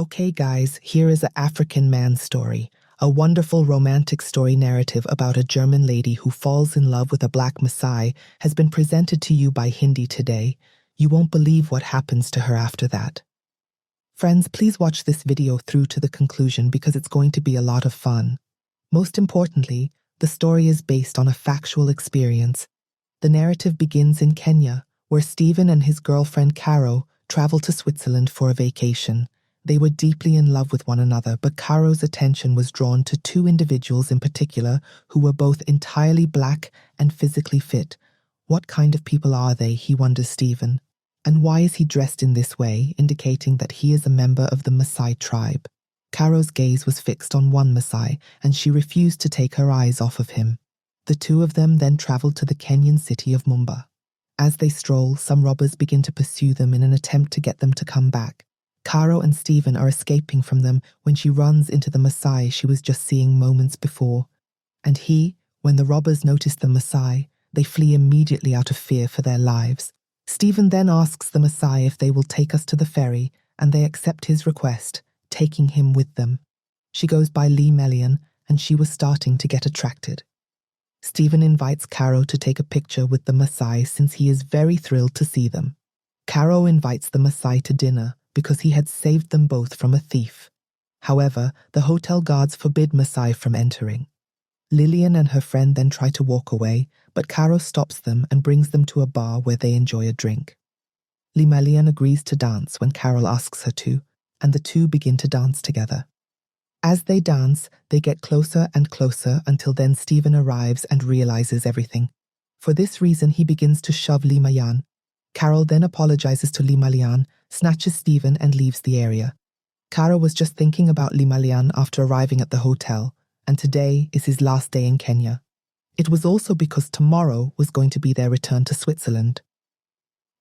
Okay guys, here is an African man story, a wonderful romantic story narrative about a German lady who falls in love with a black Maasai has been presented to you by Hindi today. You won't believe what happens to her after that. Friends, please watch this video through to the conclusion because it's going to be a lot of fun. Most importantly, the story is based on a factual experience. The narrative begins in Kenya, where Stephen and his girlfriend Caro travel to Switzerland for a vacation. They were deeply in love with one another, but Caro's attention was drawn to two individuals in particular who were both entirely black and physically fit. What kind of people are they, he wonders Stephen. And why is he dressed in this way, indicating that he is a member of the Maasai tribe? Caro's gaze was fixed on one Maasai, and she refused to take her eyes off of him. The two of them then travelled to the Kenyan city of Mumba. As they stroll, some robbers begin to pursue them in an attempt to get them to come back. Caro and Stephen are escaping from them when she runs into the Maasai she was just seeing moments before. And when the robbers notice the Maasai, they flee immediately out of fear for their lives. Stephen then asks the Maasai if they will take us to the ferry, and they accept his request, taking him with them. She goes by Leone, and she was starting to get attracted. Stephen invites Caro to take a picture with the Maasai since he is very thrilled to see them. Caro invites the Maasai to dinner because he had saved them both from a thief. However, the hotel guards forbid Maasai from entering. Lillian and her friend then try to walk away, but Caro stops them and brings them to a bar where they enjoy a drink. Leone agrees to dance when Caro asks her to, and the two begin to dance together. As they dance, they get closer and closer until then Stephen arrives and realizes everything. For this reason, he begins to shove Leone. Caro then apologizes to Leone, snatches Stephen and leaves the area. Caro was just thinking about Leone after arriving at the hotel, and today is his last day in Kenya. It was also because tomorrow was going to be their return to Switzerland.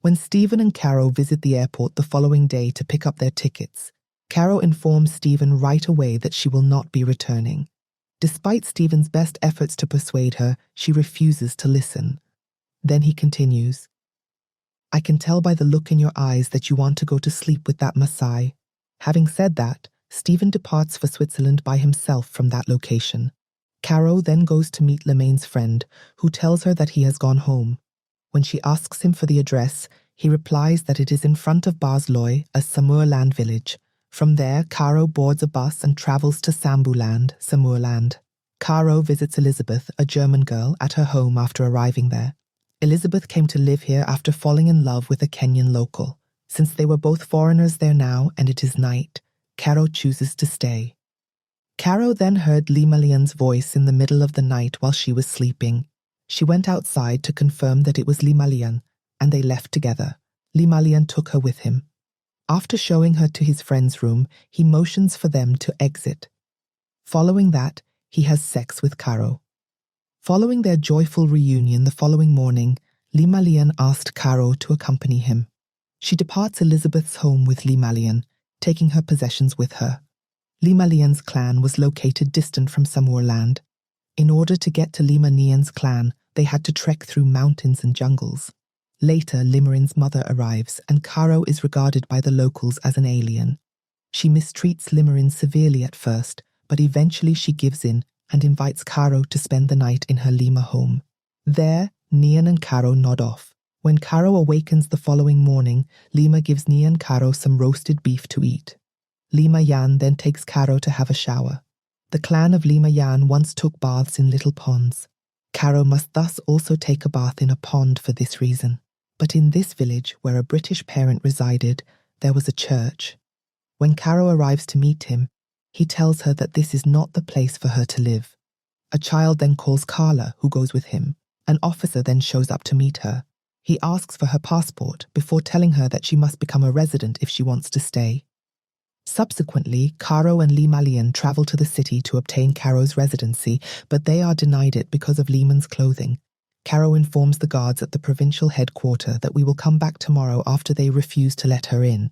When Stephen and Caro visit the airport the following day to pick up their tickets, Caro informs Stephen right away that she will not be returning. Despite Stephen's best efforts to persuade her, she refuses to listen. Then he continues, "I can tell by the look in your eyes that you want to go to sleep with that Maasai." Having said that, Stephen departs for Switzerland by himself from that location. Caro then goes to meet Lemoine's friend, who tells her that he has gone home. When she asks him for the address, he replies that it is in front of Barsloy, a Samoaland village. From there, Caro boards a bus and travels to Sambuland, Samoaland. Caro visits Elizabeth, a German girl, at her home after arriving there. Elizabeth came to live here after falling in love with a Kenyan local. Since they were both foreigners there now and it is night, Caro chooses to stay. Caro then heard Leone's voice in the middle of the night while she was sleeping. She went outside to confirm that it was Leone, and they left together. Leone took her with him. After showing her to his friend's room, he motions for them to exit. Following that, he has sex with Caro. Following their joyful reunion the following morning, Leone asked Caro to accompany him. She departs Elizabeth's home with Leone, taking her possessions with her. Leone's clan was located distant from Samoaland. In order to get to Leone's clan, they had to trek through mountains and jungles. Later, Leone's mother arrives, and Caro is regarded by the locals as an alien. She mistreats Leone severely at first, but eventually she gives in and invites Caro to spend the night in her Lima home. There, Nian and Caro nod off. When Caro awakens the following morning, Lima gives Nian Caro some roasted beef to eat. Lima Yan then takes Caro to have a shower. The clan of Lima Yan once took baths in little ponds. Caro must thus also take a bath in a pond for this reason. But in this village, where a British parent resided, there was a church. When Caro arrives to meet him, he tells her that this is not the place for her to live. A child then calls Carla, who goes with him. An officer then shows up to meet her. He asks for her passport before telling her that she must become a resident if she wants to stay. Subsequently, Caro and Leone travel to the city to obtain Caro's residency, but they are denied it because of Leone's clothing. Caro informs the guards at the provincial headquarters that we will come back tomorrow after they refuse to let her in.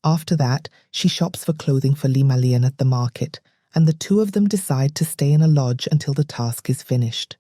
After that, she shops for clothing for Leone at the market, and the two of them decide to stay in a lodge until the task is finished.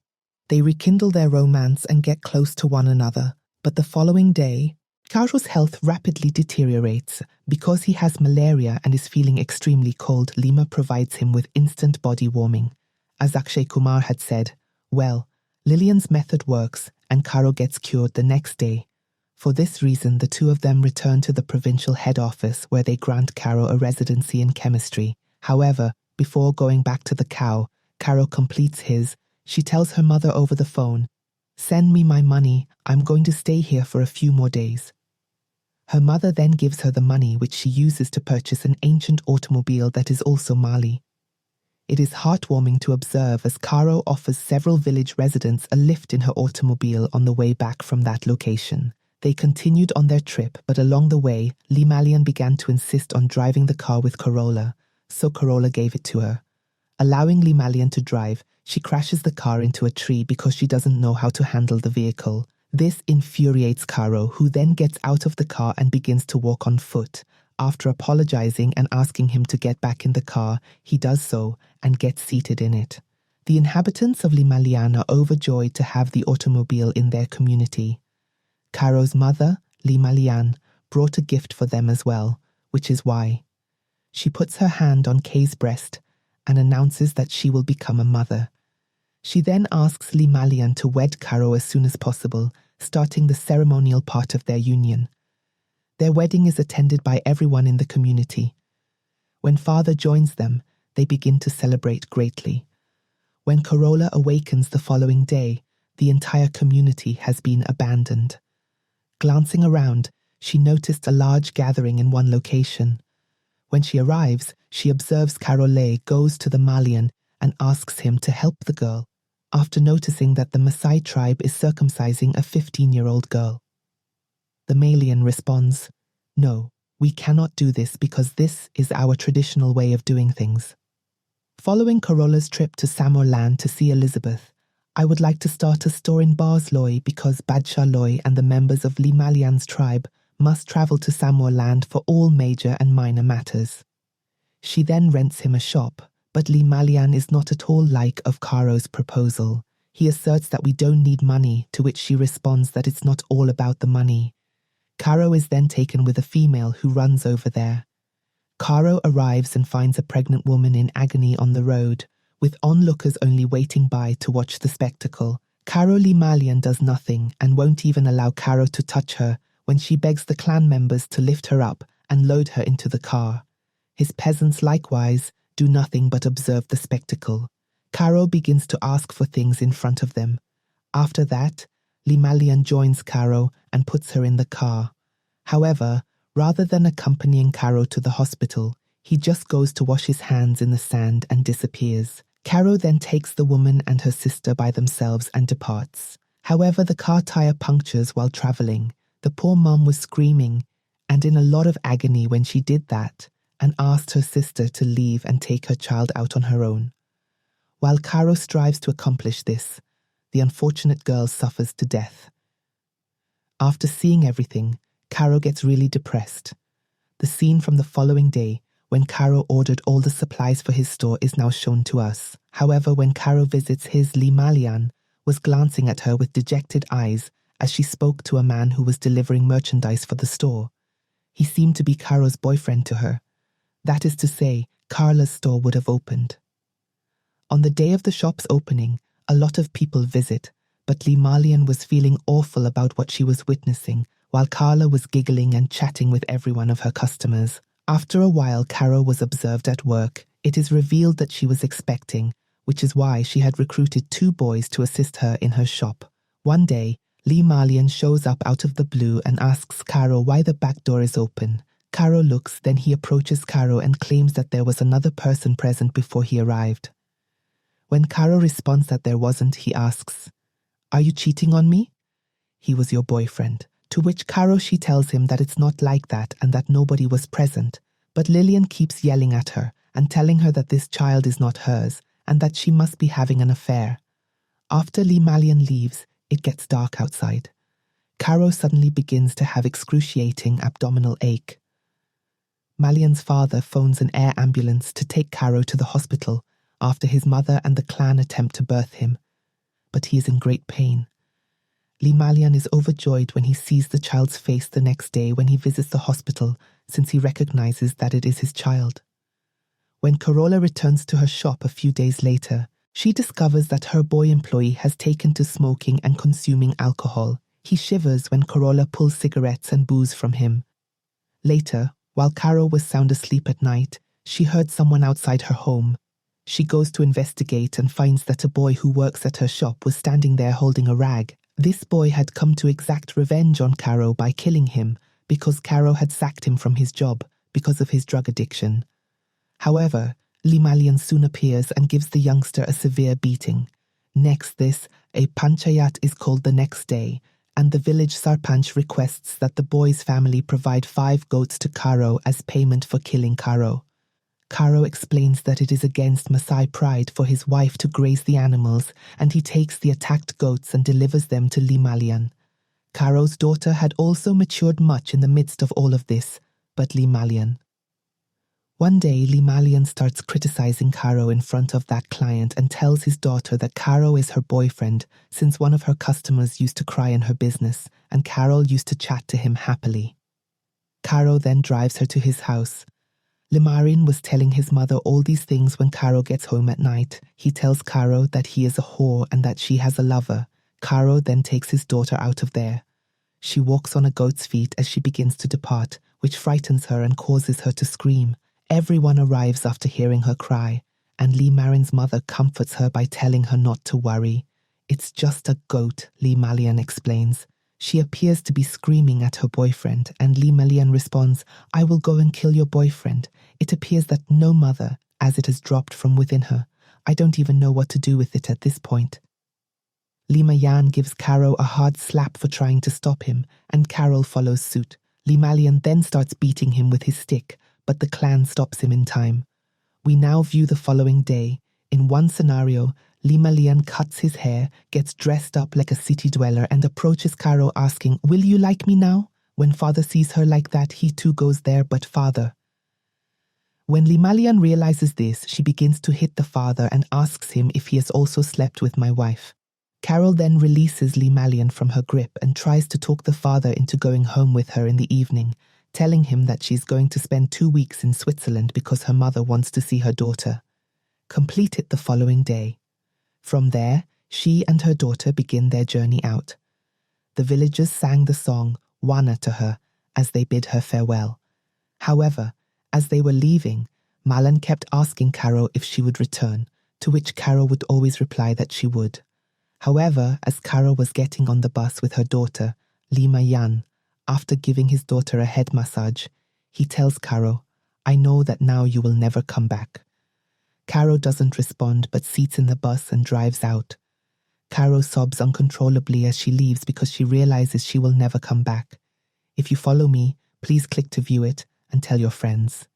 They rekindle their romance and get close to one another, but the following day, Caro's health rapidly deteriorates. Because he has malaria and is feeling extremely cold, Lima provides him with instant body warming. As Akshay Kumar had said, well, Lillian's method works and Caro gets cured the next day. For this reason, the two of them return to the provincial head office where they grant Caro a residency in chemistry. However, before going back to the cow, Caro completes his. She tells her mother over the phone, "Send me my money, I'm going to stay here for a few more days." Her mother then gives her the money which she uses to purchase an ancient automobile that is also Mali. It is heartwarming to observe as Caro offers several village residents a lift in her automobile on the way back from that location. They continued on their trip, but along the way, Limalian began to insist on driving the car with Corolla, so Corolla gave it to her. Allowing Limalian to drive, she crashes the car into a tree because she doesn't know how to handle the vehicle. This infuriates Caro, who then gets out of the car and begins to walk on foot. After apologizing and asking him to get back in the car, he does so and gets seated in it. The inhabitants of Limalian are overjoyed to have the automobile in their community. Caro's mother, Limalian, brought a gift for them as well, which is why. She puts her hand on Kay's breast and announces that she will become a mother. She then asks Limalian to wed Caro as soon as possible, starting the ceremonial part of their union. Their wedding is attended by everyone in the community. When father joins them, they begin to celebrate greatly. When Corolla awakens the following day, the entire community has been abandoned. Glancing around, she noticed a large gathering in one location. When she arrives, she observes Carole goes to the Malian and asks him to help the girl, after noticing that the Maasai tribe is circumcising a 15-year-old girl. The Malian responds, "No, we cannot do this because this is our traditional way of doing things." Following Corolla's trip to Samorland to see Elizabeth, I would like to start a store in Barsloi because Badsha Loi and the members of Limalian's tribe must travel to Samorland for all major and minor matters. She then rents him a shop, but Limalian is not at all like of Caro's proposal. He asserts that we don't need money, to which she responds that it's not all about the money. Caro is then taken with a female who runs over there. Caro arrives and finds a pregnant woman in agony on the road, with onlookers only waiting by to watch the spectacle. Caro Limalian does nothing and won't even allow Caro to touch her when she begs the clan members to lift her up and load her into the car. His peasants likewise do nothing but observe the spectacle. Caro begins to ask for things in front of them. After that, Limalian joins Caro and puts her in the car. However, rather than accompanying Caro to the hospital, he just goes to wash his hands in the sand and disappears. Caro then takes the woman and her sister by themselves and departs. However, the car tire punctures while travelling. The poor mum was screaming and in a lot of agony when she did that, and asked her sister to leave and take her child out on her own. While Caro strives to accomplish this, the unfortunate girl suffers to death. After seeing everything, Caro gets really depressed. The scene from the following day, when Caro ordered all the supplies for his store, is now shown to us. However, when Caro visits his, Limalian was glancing at her with dejected eyes as she spoke to a man who was delivering merchandise for the store. He seemed to be Caro's boyfriend to her. That is to say, Carla's store would have opened. On the day of the shop's opening, a lot of people visit, but Limalian was feeling awful about what she was witnessing, while Carla was giggling and chatting with every one of her customers. After a while, Caro was observed at work. It is revealed that she was expecting, which is why she had recruited 2 boys to assist her in her shop. One day, Limalian shows up out of the blue and asks Caro why the back door is open. Caro looks, then he approaches Caro and claims that there was another person present before he arrived. When Caro responds that there wasn't, he asks, "Are you cheating on me?" "He was your boyfriend." To which she tells him that it's not like that and that nobody was present. But Lillian keeps yelling at her and telling her that this child is not hers and that she must be having an affair. After Limalian leaves, it gets dark outside. Caro suddenly begins to have excruciating abdominal ache. Malian's father phones an air ambulance to take Caro to the hospital after his mother and the clan attempt to birth him, but he is in great pain. Limalian is overjoyed when he sees the child's face the next day when he visits the hospital, since he recognizes that it is his child. When Carola returns to her shop a few days later, she discovers that her boy employee has taken to smoking and consuming alcohol. He shivers when Carola pulls cigarettes and booze from him. Later, while Caro was sound asleep at night, she heard someone outside her home. She goes to investigate and finds that a boy who works at her shop was standing there holding a rag. This boy had come to exact revenge on Caro by killing him because Caro had sacked him from his job because of his drug addiction. However, Limalian soon appears and gives the youngster a severe beating. Next a panchayat is called the next day, and the village sarpanch requests that the boy's family provide 5 goats to Caro as payment for killing Caro. Caro explains that it is against Maasai pride for his wife to graze the animals, and he takes the attacked goats and delivers them to Limalian. Caro's daughter had also matured much in the midst of all of this, but Limalian. One day, Limalian starts criticizing Caro in front of that client and tells his daughter that Caro is her boyfriend since one of her customers used to cry in her business and Carol used to chat to him happily. Caro then drives her to his house. Limarian was telling his mother all these things when Caro gets home at night. He tells Caro that he is a whore and that she has a lover. Caro then takes his daughter out of there. She walks on a goat's feet as she begins to depart, which frightens her and causes her to scream. Everyone arrives after hearing her cry, and Limarian's mother comforts her by telling her not to worry. It's just a goat, Limalian explains. She appears to be screaming at her boyfriend, and Limalian responds, I will go and kill your boyfriend. It appears that no mother, as it has dropped from within her. I don't even know what to do with it at this point. Limayan gives Caro a hard slap for trying to stop him, and Carol follows suit. Limalian then starts beating him with his stick, but the clan stops him in time. We now view the following day. In one scenario, Limalian cuts his hair, gets dressed up like a city dweller and approaches Caro asking, will you like me now? When father sees her like that, he too goes there, but father. When Limalian realizes this, she begins to hit the father and asks him if he has also slept with my wife. Carol then releases Limalian from her grip and tries to talk the father into going home with her in the evening, telling him that she's going to spend 2 weeks in Switzerland because her mother wants to see her daughter. Complete it the following day. From there, she and her daughter begin their journey out. The villagers sang the song Wana to her as they bid her farewell. However, as they were leaving, Malan kept asking Caro if she would return, to which Caro would always reply that she would. However, as Caro was getting on the bus with her daughter, Lima Yan, after giving his daughter a head massage, he tells Caro, I know that now you will never come back. Caro doesn't respond but seats in the bus and drives out. Caro sobs uncontrollably as she leaves because she realizes she will never come back. If you follow me, please click to view it and tell your friends.